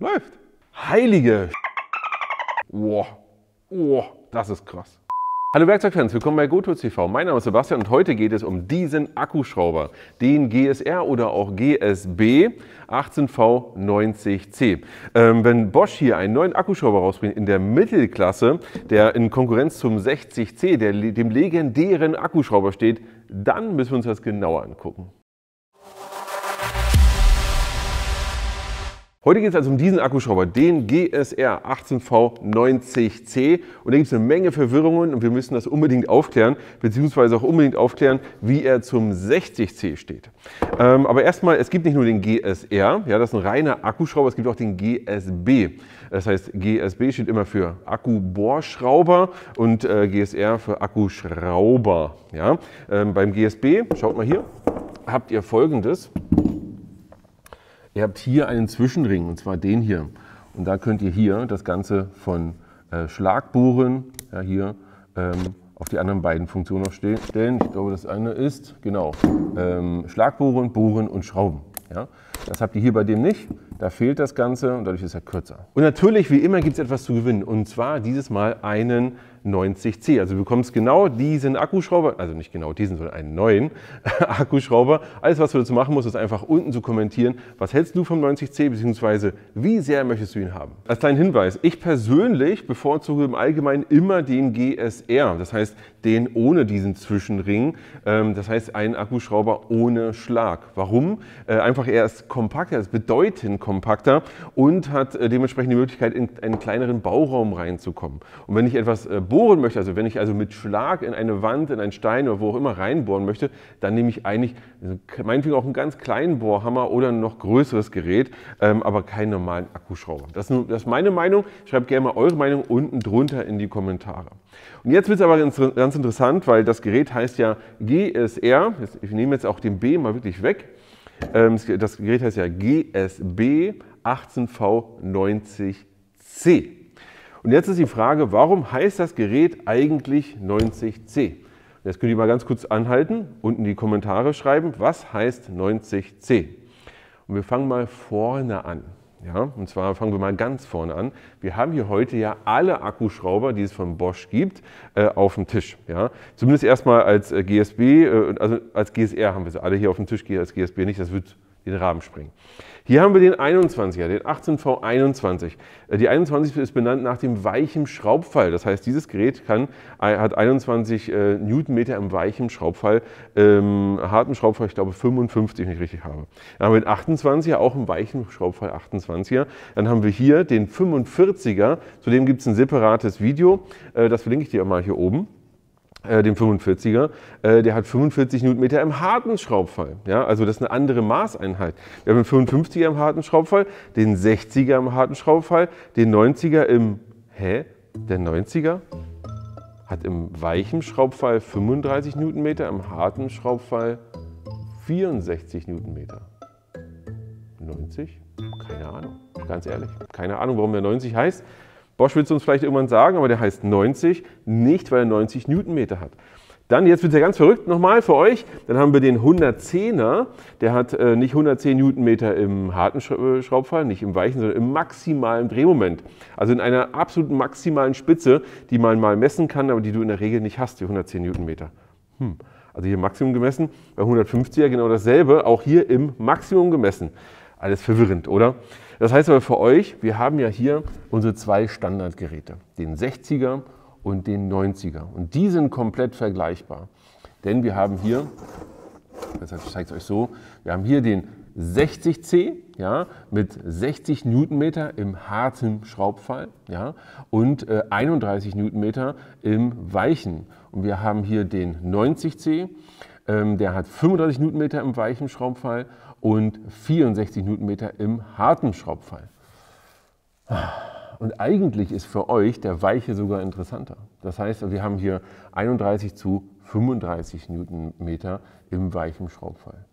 Läuft. Heilige Wow. Oh, das ist krass. Hallo Werkzeugfans, willkommen bei GoTools TV. Mein Name ist Sebastian und heute geht es um diesen Akkuschrauber, den GSR oder auch GSB 18V90C. Wenn Bosch hier einen neuen Akkuschrauber rausbringt in der Mittelklasse, der in Konkurrenz zum 60C, dem legendären Akkuschrauber steht, dann müssen wir uns das genauer angucken. Heute geht es also um diesen Akkuschrauber, den GSR 18V90C. Und da gibt es eine Menge Verwirrungen und wir müssen das unbedingt aufklären, beziehungsweise auch unbedingt aufklären, wie er zum 60C steht. Aber erstmal, es gibt nicht nur den GSR, ja, das ist ein reiner Akkuschrauber, es gibt auch den GSB. Das heißt, GSB steht immer für Akkubohrschrauber und GSR für Akkuschrauber. Ja. Beim GSB, schaut mal hier, habt ihr Folgendes. Ihr habt hier einen Zwischenring, und zwar den hier. Und da könnt ihr hier das Ganze von Schlagbohren, ja, hier auf die anderen beiden Funktionen noch stellen. Ich glaube, das eine ist, genau, Schlagbohren, Bohren und Schrauben. Ja. Das habt ihr hier bei dem nicht. Da fehlt das Ganze und dadurch ist er kürzer. Und natürlich, wie immer, gibt es etwas zu gewinnen. Und zwar dieses Mal einen 90C. Also du bekommst genau diesen Akkuschrauber, also nicht genau diesen, sondern einen neuen Akkuschrauber. Alles, was du dazu machen musst, ist einfach unten zu kommentieren, was hältst du vom 90C, beziehungsweise wie sehr möchtest du ihn haben. Als kleinen Hinweis, ich persönlich bevorzuge im Allgemeinen immer den GSR, das heißt den ohne diesen Zwischenring, das heißt einen Akkuschrauber ohne Schlag. Warum? Einfach er ist kompakter, er ist bedeutend kompakter und hat dementsprechend die Möglichkeit, in einen kleineren Bauraum reinzukommen. Und wenn ich etwas bohren möchte, also wenn ich also mit Schlag in eine Wand, in einen Stein oder wo auch immer reinbohren möchte, dann nehme ich eigentlich meinetwegen auch einen ganz kleinen Bohrhammer oder ein noch größeres Gerät, aber keinen normalen Akkuschrauber. Das ist meine Meinung. Schreibt gerne mal eure Meinung unten drunter in die Kommentare. Und jetzt wird es aber ganz interessant, weil das Gerät heißt ja GSR. Ich nehme jetzt auch den B mal wirklich weg. Das Gerät heißt ja GSB 18V90C. Und jetzt ist die Frage, warum heißt das Gerät eigentlich 90C? Jetzt könnt ihr mal ganz kurz anhalten, unten in die Kommentare schreiben, was heißt 90C? Und wir fangen mal vorne an. Ja, und zwar fangen wir mal ganz vorne an. Wir haben hier heute ja alle Akkuschrauber, die es von Bosch gibt, auf dem Tisch. Ja. Zumindest erstmal als GSB, also als GSR haben wir sie alle hier auf dem Tisch, als GSB nicht, das wird den Rahmen sprengen. Hier haben wir den 21er, den 18V21. Die 21 ist benannt nach dem weichen Schraubfall. Das heißt, dieses Gerät hat 21 Newtonmeter im weichen Schraubfall, harten Schraubfall, ich glaube 55, wenn ich richtig habe. Dann haben wir den 28er, auch im weichen Schraubfall 28er. Dann haben wir hier den 45er, zu dem gibt es ein separates Video, das verlinke ich dir mal hier oben. Den 45er, der hat 45 Newtonmeter im harten Schraubfall. Ja, also das ist eine andere Maßeinheit. Wir haben den 55er im harten Schraubfall, den 60er im harten Schraubfall, den 90er im... Der 90er hat im weichen Schraubfall 35 Newtonmeter, im harten Schraubfall 64 Newtonmeter. 90? Keine Ahnung, ganz ehrlich. Keine Ahnung, warum der 90 heißt. Bosch wird es uns vielleicht irgendwann sagen, aber der heißt 90, nicht weil er 90 Newtonmeter hat. Dann, jetzt wird es ja ganz verrückt nochmal für euch, dann haben wir den 110er, der hat nicht 110 Newtonmeter im harten Schraubfall, nicht im weichen, sondern im maximalen Drehmoment. Also in einer absoluten maximalen Spitze, die man mal messen kann, aber die du in der Regel nicht hast, die 110 Newtonmeter. Also hier Maximum gemessen, bei 150er genau dasselbe, auch hier im Maximum gemessen. Alles verwirrend, oder? Das heißt aber für euch, wir haben ja hier unsere zwei Standardgeräte, den 60er und den 90er. Und die sind komplett vergleichbar. Denn wir haben hier, ich zeige es euch so, wir haben hier den 60C, ja, mit 60 Newtonmeter im harten Schraubfall, ja, und 31 Newtonmeter im weichen. Und wir haben hier den 90C, der hat 35 Newtonmeter im weichen Schraubfall und 64 Newtonmeter im harten Schraubfall. Und eigentlich ist für euch der weiche sogar interessanter. Das heißt, wir haben hier 31 zu 35 Newtonmeter im weichen Schraubfall.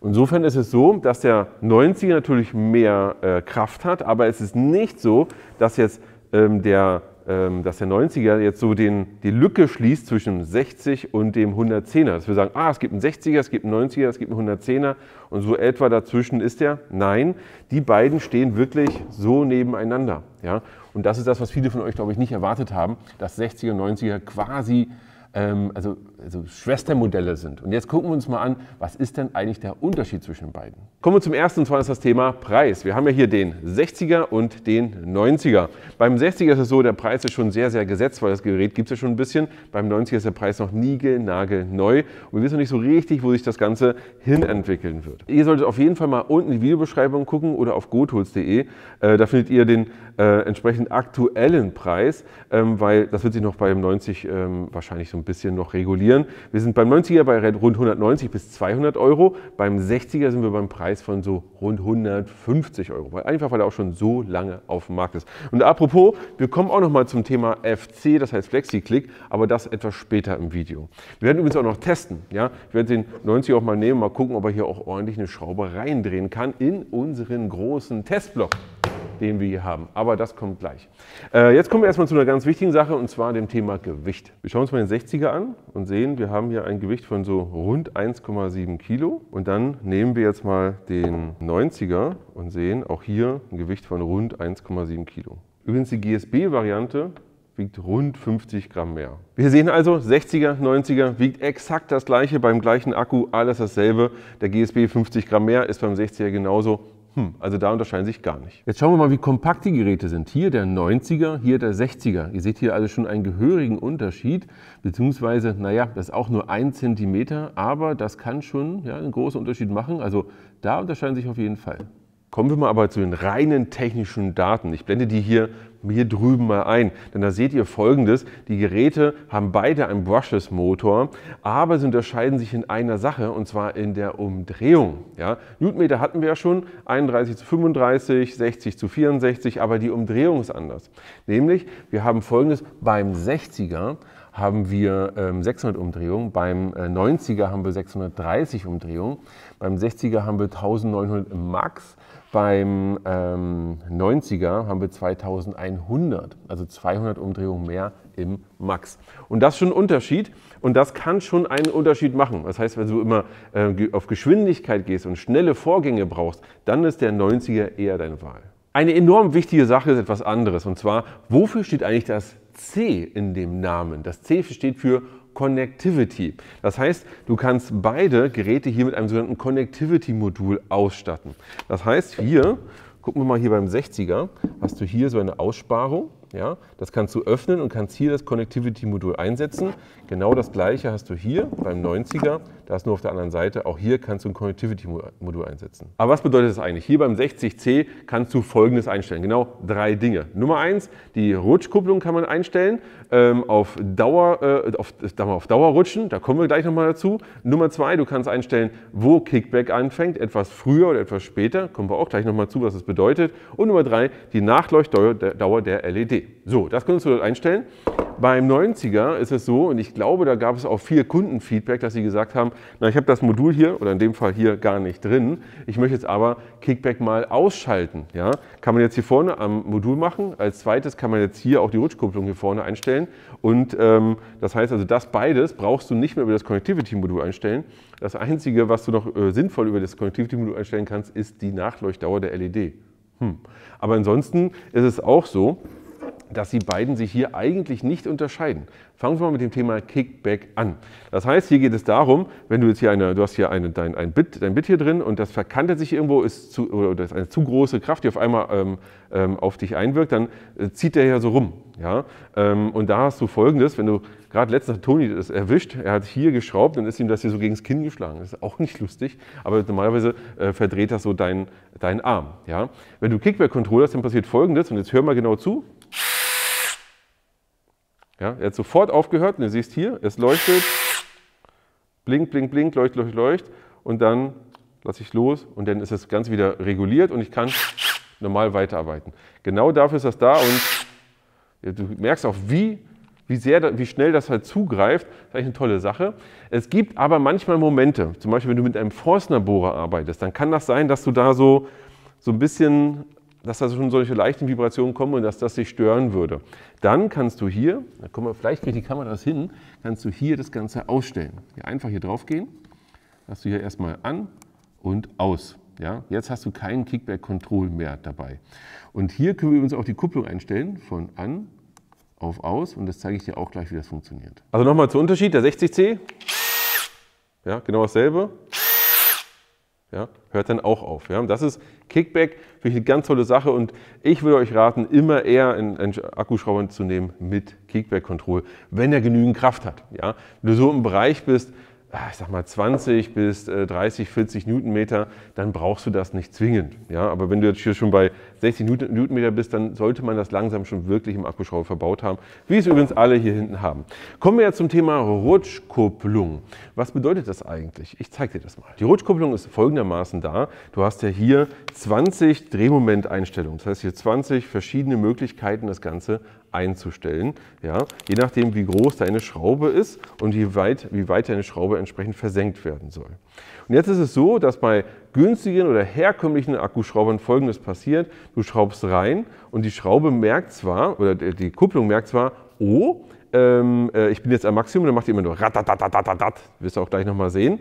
Insofern ist es so, dass der 90er natürlich mehr Kraft hat, aber es ist nicht so, dass jetzt der dass der 90er jetzt so die Lücke schließt zwischen dem 60 und dem 110er. Dass wir sagen, es gibt einen 60er, es gibt einen 90er, es gibt einen 110er und so etwa dazwischen ist der. Nein, die beiden stehen wirklich so nebeneinander. Ja? Und das ist das, was viele von euch, glaube ich, nicht erwartet haben, dass 60er und 90er quasi also Schwestermodelle sind. Und jetzt gucken wir uns mal an, was ist denn eigentlich der Unterschied zwischen beiden? Kommen wir zum ersten, und zwar ist das Thema Preis. Wir haben ja hier den 60er und den 90er. Beim 60er ist es so, der Preis ist schon sehr, sehr gesetzt, weil das Gerät gibt es ja schon ein bisschen. Beim 90er ist der Preis noch niegelnagelneu und wir wissen noch nicht so richtig, wo sich das Ganze hin entwickeln wird. Ihr solltet auf jeden Fall mal unten in die Videobeschreibung gucken oder auf gotools.de. Da findet ihr den entsprechend aktuellen Preis, weil das wird sich noch beim 90 wahrscheinlich so ein bisschen noch regulieren. Wir sind beim 90er bei rund 190 bis 200 Euro, beim 60er sind wir beim Preis von so rund 150 Euro, weil er auch schon so lange auf dem Markt ist. Und apropos, wir kommen auch noch mal zum Thema FC, das heißt FlexiClick, aber das etwas später im Video. Wir werden übrigens auch noch testen. Ja? Ich werde den 90er auch mal nehmen, mal gucken, ob er hier auch ordentlich eine Schraube reindrehen kann in unseren großen Testblock, den wir hier haben. Aber das kommt gleich. Jetzt kommen wir erstmal zu einer ganz wichtigen Sache, und zwar dem Thema Gewicht. Wir schauen uns mal den 60er an und sehen, wir haben hier ein Gewicht von so rund 1,7 Kilo. Und dann nehmen wir jetzt mal den 90er und sehen auch hier ein Gewicht von rund 1,7 Kilo. Übrigens die GSB-Variante wiegt rund 50 Gramm mehr. Wir sehen also, 60er, 90er wiegt exakt das gleiche, beim gleichen Akku, alles dasselbe. Der GSB 50 Gramm mehr ist beim 60er genauso. Also da unterscheiden sich gar nicht. Jetzt schauen wir mal, wie kompakt die Geräte sind. Hier der 90er, hier der 60er. Ihr seht hier also schon einen gehörigen Unterschied, beziehungsweise, naja, das ist auch nur 1 cm, aber das kann schon einen großen Unterschied machen. Also da unterscheiden sich auf jeden Fall. Kommen wir mal aber zu den reinen technischen Daten. Ich blende die hier drüben mal ein, denn da seht ihr Folgendes: Die Geräte haben beide einen Brushless-Motor, aber sie unterscheiden sich in einer Sache, und zwar in der Umdrehung. Ja? Newtonmeter hatten wir ja schon, 31 zu 35, 60 zu 64, aber die Umdrehung ist anders. Nämlich, wir haben Folgendes: Beim 60er haben wir 600 Umdrehungen, beim 90er haben wir 630 Umdrehungen, beim 60er haben wir 1900 im Max, beim 90er haben wir 2100, also 200 Umdrehungen mehr im Max. Und das ist schon ein Unterschied, und das kann schon einen Unterschied machen. Das heißt, wenn du immer auf Geschwindigkeit gehst und schnelle Vorgänge brauchst, dann ist der 90er eher deine Wahl. Eine enorm wichtige Sache ist etwas anderes, und zwar, wofür steht eigentlich das C in dem Namen? Das C steht für Connectivity. Das heißt, du kannst beide Geräte hier mit einem sogenannten Connectivity-Modul ausstatten. Das heißt, hier, gucken wir mal hier beim 60er, hast du hier so eine Aussparung. Ja, das kannst du öffnen und kannst hier das Connectivity-Modul einsetzen. Genau das gleiche hast du hier beim 90er, da ist nur auf der anderen Seite. Auch hier kannst du ein Connectivity-Modul einsetzen. Aber was bedeutet das eigentlich? Hier beim 60C kannst du Folgendes einstellen, genau 3 Dinge. Nummer 1, die Rutschkupplung kann man einstellen, auf Dauer rutschen, da kommen wir gleich nochmal dazu. Nummer 2, du kannst einstellen, wo Kickback anfängt, etwas früher oder etwas später, kommen wir auch gleich nochmal zu, was das bedeutet. Und Nummer 3, die Nachleuchtdauer der LED. So, das kannst du dort einstellen. Beim 90er ist es so, und ich glaube, da gab es auch viel Kundenfeedback, dass sie gesagt haben, na, ich habe das Modul hier, oder in dem Fall hier, gar nicht drin. Ich möchte jetzt aber Kickback mal ausschalten. Ja? Kann man jetzt hier vorne am Modul machen. Als zweites kann man jetzt hier auch die Rutschkupplung hier vorne einstellen. Und das heißt also, das beides brauchst du nicht mehr über das Connectivity-Modul einstellen. Das Einzige, was du noch sinnvoll über das Connectivity-Modul einstellen kannst, ist die Nachleuchtdauer der LED. Aber ansonsten ist es auch so, dass die beiden sich hier eigentlich nicht unterscheiden. Fangen wir mal mit dem Thema Kickback an. Das heißt, hier geht es darum, wenn du jetzt hier du hast hier dein Bit hier drin und das verkantet sich irgendwo, oder ist eine zu große Kraft, die auf einmal auf dich einwirkt, dann zieht der hier so rum. Ja? Und da hast du Folgendes: Wenn du gerade letztens hat Toni das erwischt, er hat hier geschraubt, dann ist ihm das hier so gegen das Kinn geschlagen. Das ist auch nicht lustig, aber normalerweise verdreht das so deinen Arm. Ja? Wenn du Kickback-Controller hast, dann passiert Folgendes, und jetzt hör mal genau zu. Ja, er hat sofort aufgehört, und du siehst hier, es leuchtet, blinkt, blinkt, blinkt, leuchtet, leuchtet, und dann lasse ich los und dann ist das Ganze wieder reguliert und ich kann normal weiterarbeiten. Genau dafür ist das da, und du merkst auch, wie schnell das halt zugreift. Das ist eigentlich eine tolle Sache. Es gibt aber manchmal Momente, zum Beispiel wenn du mit einem Forstner-Bohrer arbeitest, dann kann das sein, dass du da so ein bisschen dass da schon solche leichten Vibrationen kommen und dass das dich stören würde. Dann kannst du hier, da kommen wir, vielleicht kriegt die Kamera das hin, kannst du hier das Ganze ausstellen. Hier einfach hier drauf gehen, hast du hier erstmal an und aus. Ja, jetzt hast du keinen Kickback-Control mehr dabei. Und hier können wir übrigens auch die Kupplung einstellen, von an auf aus, und das zeige ich dir auch gleich, wie das funktioniert. Also nochmal zum Unterschied, der 60C, ja, genau dasselbe, ja, hört dann auch auf. Ja. Das ist Kickback, finde ich eine ganz tolle Sache, und ich würde euch raten, immer eher einen Akkuschrauber zu nehmen mit Kickback-Control, wenn er genügend Kraft hat. Ja. Wenn du so im Bereich bist, ich sag mal 20 bis 30, 40 Newtonmeter, dann brauchst du das nicht zwingend. Ja, aber wenn du jetzt hier schon bei 60 Newtonmeter bist, dann sollte man das langsam schon wirklich im Akkuschrauber verbaut haben, wie es übrigens alle hier hinten haben. Kommen wir jetzt zum Thema Rutschkupplung. Was bedeutet das eigentlich? Ich zeige dir das mal. Die Rutschkupplung ist folgendermaßen da. Du hast ja hier 20 Drehmomenteinstellungen. Das heißt hier 20 verschiedene Möglichkeiten, das Ganze einzustellen, ja, je nachdem, wie groß deine Schraube ist und wie weit deine Schraube entsprechend versenkt werden soll. Und jetzt ist es so, dass bei günstigen oder herkömmlichen Akkuschraubern Folgendes passiert: Du schraubst rein und die Schraube merkt zwar, oder die Kupplung merkt zwar, oh, ich bin jetzt am Maximum, dann macht die immer nur ratatatatat, wirst du auch gleich nochmal sehen.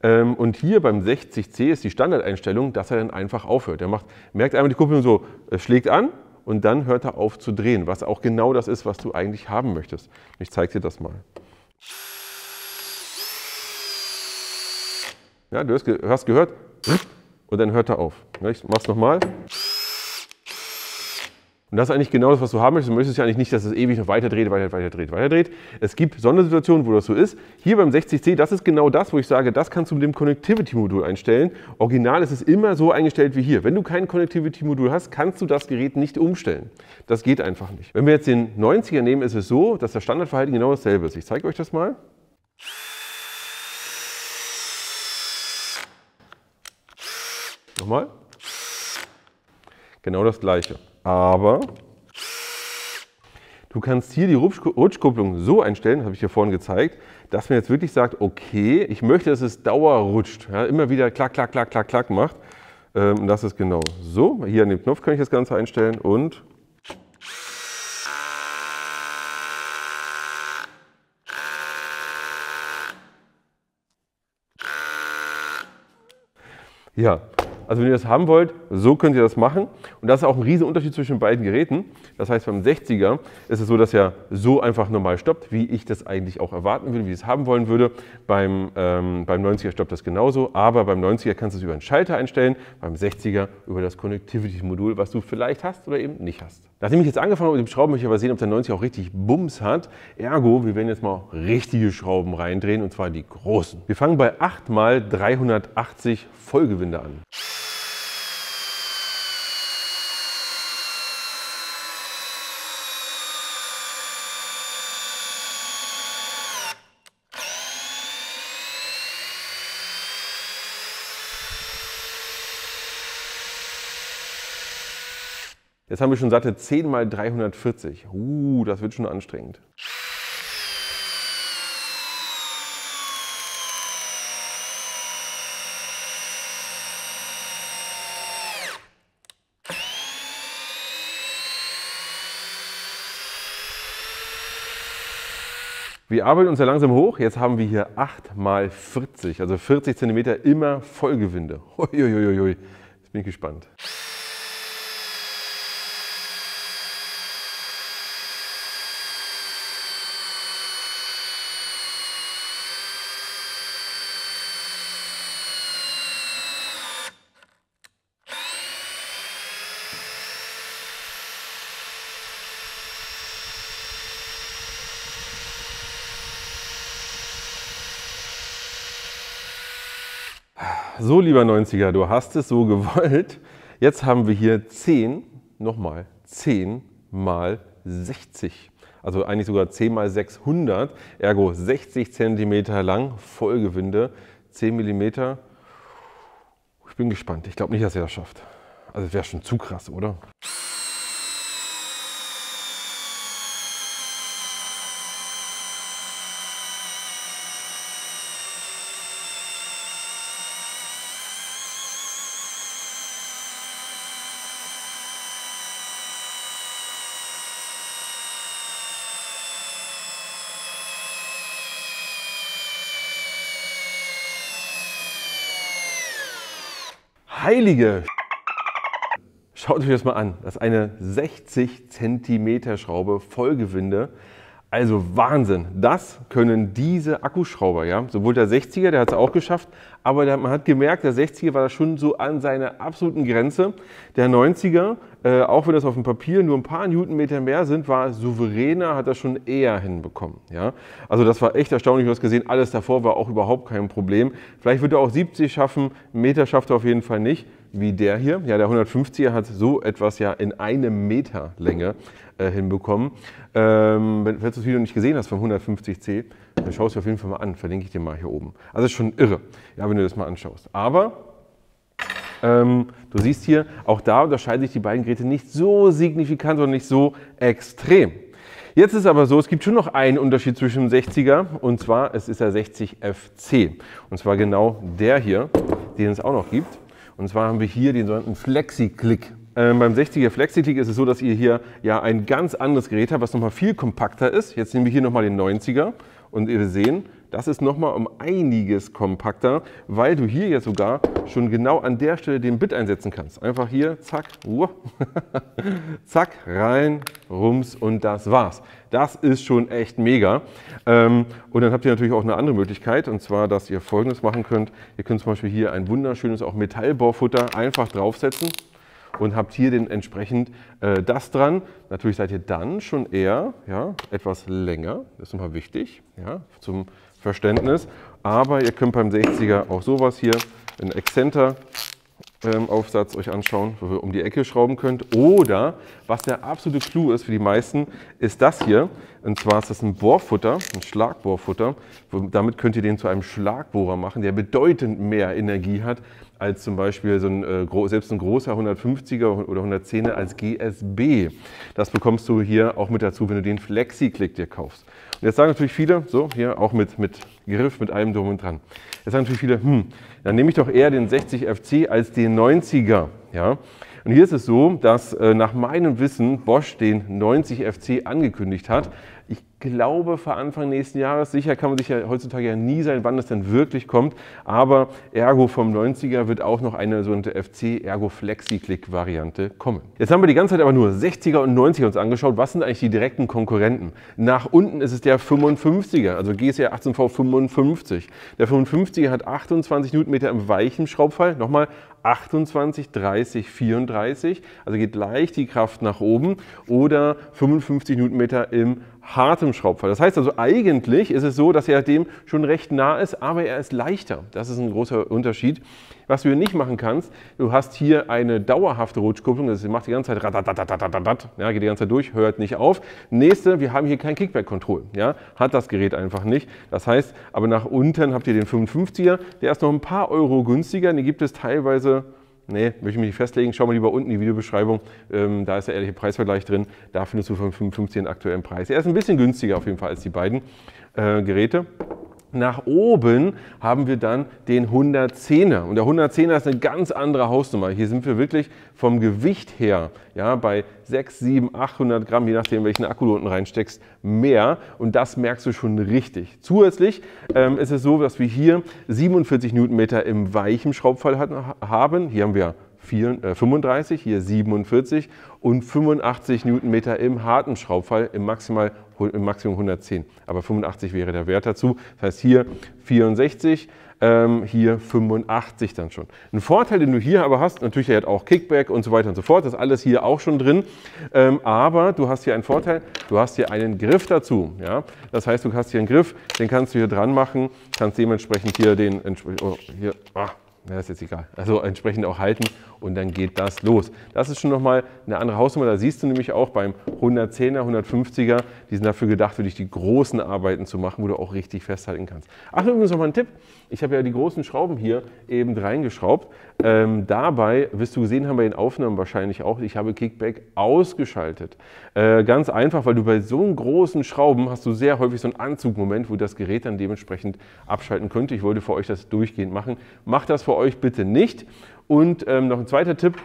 Und hier beim 60C ist die Standardeinstellung, dass er dann einfach aufhört. Er merkt einmal die Kupplung so, schlägt an, und dann hört er auf zu drehen, was auch genau das ist, was du eigentlich haben möchtest. Ich zeige dir das mal. Ja, du hast gehört, und dann hört er auf. Ich mach's nochmal. Und das ist eigentlich genau das, was du haben möchtest. Du möchtest ja eigentlich nicht, dass es ewig noch weiter dreht. Es gibt Sondersituationen, wo das so ist. Hier beim 60C, das ist genau das, wo ich sage, das kannst du mit dem Connectivity-Modul einstellen. Original ist es immer so eingestellt wie hier. Wenn du kein Connectivity-Modul hast, kannst du das Gerät nicht umstellen. Das geht einfach nicht. Wenn wir jetzt den 90er nehmen, ist es so, dass das Standardverhalten genau dasselbe ist. Ich zeige euch das mal. Nochmal. Genau das Gleiche. Aber du kannst hier die Rutschkupplung so einstellen, das habe ich hier vorhin gezeigt, dass man jetzt wirklich sagt, okay, ich möchte, dass es dauerrutscht. Ja, immer wieder klack, klack, klack, klack, klack macht. Und das ist genau so. Hier an dem Knopf kann ich das Ganze einstellen und ja. Also wenn ihr das haben wollt, so könnt ihr das machen. Und das ist auch ein riesen Unterschied zwischen beiden Geräten. Das heißt, beim 60er ist es so, dass er so einfach normal stoppt, wie ich das eigentlich auch erwarten würde, wie ich es haben wollen würde. Beim 90er stoppt das genauso, aber beim 90er kannst du es über einen Schalter einstellen, beim 60er über das Connectivity-Modul, was du vielleicht hast oder eben nicht hast. Nachdem ich jetzt angefangen habe mit dem Schrauben, möchte ich aber sehen, ob der 90er auch richtig Bums hat. Ergo, wir werden jetzt mal richtige Schrauben reindrehen, und zwar die großen. Wir fangen bei 8 x 380 Vollgewinde an. Jetzt haben wir schon satte 10 x 340. Das wird schon anstrengend. Wir arbeiten uns ja langsam hoch. Jetzt haben wir hier 8 x 40, also 40 cm immer Vollgewinde. Uiuiui. Jetzt bin ich gespannt. So, lieber 90er, du hast es so gewollt. Jetzt haben wir hier 10 x 60. Also eigentlich sogar 10 x 600, ergo 60 cm lang, Vollgewinde, 10 mm. Ich bin gespannt. Ich glaube nicht, dass er das schafft. Also das wäre schon zu krass, oder? heilige... Schaut euch das mal an. Das ist eine 60 cm Schraube, Vollgewinde. Also Wahnsinn. Das können diese Akkuschrauber. Ja? Sowohl der 60er, der hat es auch geschafft, aber man hat gemerkt, der 60er war da schon so an seiner absoluten Grenze. Der 90er, auch wenn das auf dem Papier nur ein paar Newtonmeter mehr sind, war souveräner, hat das schon eher hinbekommen. Ja? Also das war echt erstaunlich, du hast gesehen, alles davor war auch überhaupt kein Problem. Vielleicht wird er auch 70 schaffen, Meter schafft er auf jeden Fall nicht, wie der hier. Ja, der 150er hat so etwas ja in 1 Meter Länge hinbekommen. Wenn du das Video nicht gesehen hast vom 150C, dann schau es dir auf jeden Fall mal an, verlinke ich dir mal hier oben. Also ist schon irre, ja, wenn du das mal anschaust. Aber du siehst hier, auch da unterscheiden sich die beiden Geräte nicht so signifikant und nicht so extrem. Jetzt ist aber so, es gibt schon noch einen Unterschied zwischen dem 60er und zwar, es ist der 60FC. Und zwar genau der hier, den es auch noch gibt. Und zwar haben wir hier den sogenannten Flexi-Click. Beim 60er Flexi-Click ist es so, dass ihr hier ja ein ganz anderes Gerät habt, was nochmal viel kompakter ist. Jetzt nehmen wir hier nochmal den 90er und ihr sehen, das ist nochmal um einiges kompakter, weil du hier jetzt sogar schon genau an der Stelle den Bit einsetzen kannst. Einfach hier, zack, zack, rein, rums und das war's. Das ist schon echt mega. Und dann habt ihr natürlich auch eine andere Möglichkeit, und zwar, dass ihr Folgendes machen könnt. Ihr könnt zum Beispiel hier ein wunderschönes auch Metallbohrfutter einfach draufsetzen und habt hier entsprechend das dran. Natürlich seid ihr dann schon eher etwas länger, das ist nochmal wichtig zum Verständnis. Aber ihr könnt beim 60er auch sowas hier, einen Exzenter-Aufsatz euch anschauen, wo ihr um die Ecke schrauben könnt. Oder, was der absolute Clou ist für die meisten, ist das hier. Und zwar ist das ein Bohrfutter, ein Schlagbohrfutter. Damit könnt ihr den zu einem Schlagbohrer machen, der bedeutend mehr Energie hat als zum Beispiel so selbst ein großer 150er oder 110er als GSB. Das bekommst du hier auch mit dazu, wenn du den Flexi-Click dir kaufst. Und jetzt sagen natürlich viele, so hier auch mit Griff, mit allem drum und dran. Jetzt sagen natürlich viele, dann nehme ich doch eher den 60FC als den 90er. Ja? Und hier ist es so, dass nach meinem Wissen Bosch den 90FC angekündigt hat. Ich glaube, vor Anfang nächsten Jahres, sicher kann man sich ja heutzutage ja nie sein, wann das denn wirklich kommt, aber ergo vom 90er wird auch noch eine sogenannte FC Ergo Flexi-Click Variante kommen. Jetzt haben wir die ganze Zeit aber nur 60er und 90er uns angeschaut. Was sind eigentlich die direkten Konkurrenten? Nach unten ist es der 55er, also GSR 18V 55. Der 55er hat 28 Newtonmeter im weichen Schraubfall, nochmal 28, 30, 34, also geht leicht die Kraft nach oben, oder 55 Newtonmeter im hartem Schraubfall. Das heißt also, eigentlich ist es so, dass er dem schon recht nah ist, aber er ist leichter. Das ist ein großer Unterschied. Was du hier nicht machen kannst, du hast hier eine dauerhafte Rutschkupplung, das macht die ganze Zeit ratatatatatatat, ja, geht die ganze Zeit durch, hört nicht auf. Nächste, wir haben hier kein Kickback-Control, ja, hat das Gerät einfach nicht. Das heißt, aber nach unten habt ihr den 55er, der ist noch ein paar Euro günstiger, den gibt es teilweise. Nee, möchte ich mich nicht festlegen. Schau mal lieber unten in die Videobeschreibung, da ist der ehrliche Preisvergleich drin. Da findest du von 55 den aktuellen Preis. Er ist ein bisschen günstiger auf jeden Fall als die beiden Geräte. Nach oben haben wir dann den 110er. Und der 110er ist eine ganz andere Hausnummer. Hier sind wir wirklich vom Gewicht her bei 6, 7, 800 Gramm, je nachdem, welchen Akku du unten reinsteckst, mehr. Und das merkst du schon richtig. Zusätzlich ist es so, dass wir hier 47 Newtonmeter im weichen Schraubfall haben. Hier haben wir 35, hier 47 und 85 Newtonmeter im harten Schraubfall, im Maximum 110. Aber 85 wäre der Wert dazu. Das heißt hier 64, hier 85 dann schon. Ein Vorteil, den du hier aber hast, natürlich er hat auch Kickback und so weiter und so fort, das ist alles hier auch schon drin. Aber du hast hier einen Vorteil, du hast hier einen Griff dazu. Ja? Das heißt, du hast hier einen Griff, den kannst du hier dran machen, kannst dementsprechend hier das ist jetzt egal. Also entsprechend auch halten und dann geht das los. Das ist schon nochmal eine andere Hausnummer. Da siehst du nämlich auch beim 110er, 150er, die sind dafür gedacht, für dich die großen Arbeiten zu machen, wo du auch richtig festhalten kannst. Ach, übrigens nochmal ein Tipp. Ich habe ja die großen Schrauben hier eben reingeschraubt. Dabei, wirst du gesehen haben bei den Aufnahmen wahrscheinlich auch, ich habe Kickback ausgeschaltet. Ganz einfach, weil du bei so einen großen Schrauben hast du sehr häufig so einen Anzugmoment, wo das Gerät dann dementsprechend abschalten könnte. Ich wollte für euch das durchgehend machen. Macht das für euch bitte nicht. Und noch ein zweiter Tipp.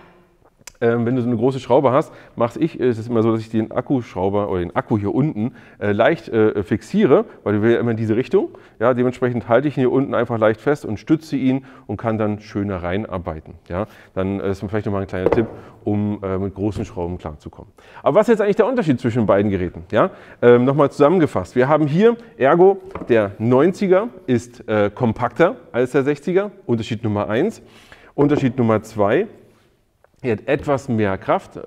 Wenn du so eine große Schraube hast, ist es immer so, dass ich den Akkuschrauber oder den Akku hier unten leicht fixiere, weil du willst ja immer in diese Richtung. Ja, dementsprechend halte ich ihn hier unten einfach leicht fest und stütze ihn und kann dann schöner reinarbeiten. Ja, dann ist vielleicht nochmal ein kleiner Tipp, um mit großen Schrauben klarzukommen. Aber was ist jetzt eigentlich der Unterschied zwischen beiden Geräten? Ja, nochmal zusammengefasst. Wir haben hier ergo, der 90er ist kompakter als der 60er, Unterschied Nummer 1. Unterschied Nummer 2. Er hat etwas mehr Kraft,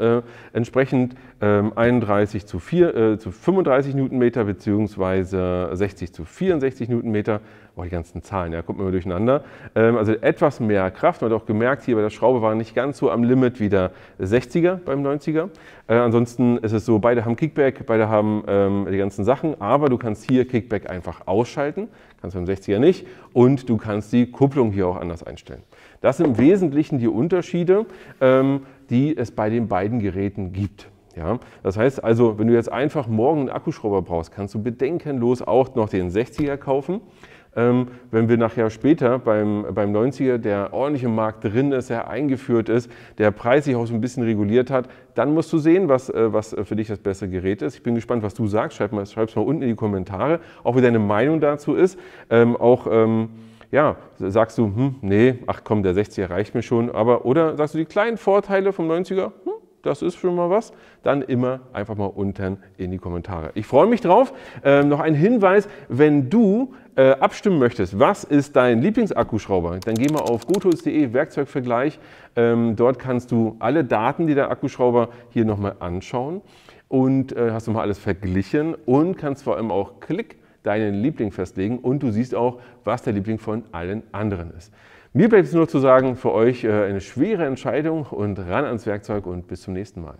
entsprechend 31 zu 35 Newtonmeter bzw. 60 zu 64 Newtonmeter. Oh, die ganzen Zahlen, ja, kommt man durcheinander. Also etwas mehr Kraft. Man hat auch gemerkt, hier bei der Schraube war nicht ganz so am Limit wie der 60er beim 90er. Ansonsten ist es so, beide haben Kickback, beide haben die ganzen Sachen, aber du kannst hier Kickback einfach ausschalten, kannst beim 60er nicht, und du kannst die Kupplung hier auch anders einstellen. Das sind im Wesentlichen die Unterschiede, die es bei den beiden Geräten gibt. Ja, das heißt also, wenn du jetzt einfach morgen einen Akkuschrauber brauchst, kannst du bedenkenlos auch noch den 60er kaufen. Wenn wir nachher später beim 90er der ordentliche Markt drin ist, der eingeführt ist, der Preis sich auch so ein bisschen reguliert hat, dann musst du sehen, was für dich das bessere Gerät ist. Ich bin gespannt, was du sagst. Schreib es mal unten in die Kommentare, auch wie deine Meinung dazu ist. Ja, sagst du, nee, ach komm, der 60er reicht mir schon, oder sagst du die kleinen Vorteile vom 90er, das ist schon mal was, dann immer einfach mal unten in die Kommentare. Ich freue mich drauf. Noch ein Hinweis, wenn du abstimmen möchtest, was ist dein Lieblingsakkuschrauber, dann geh mal auf gotools.de Werkzeugvergleich. Dort kannst du alle Daten, die der Akkuschrauber hier nochmal anschauen, und hast du mal alles verglichen und kannst vor allem auch deinen Liebling festlegen, und du siehst auch, was der Liebling von allen anderen ist. Mir bleibt es nur zu sagen, für euch eine schwere Entscheidung und ran ans Werkzeug und bis zum nächsten Mal.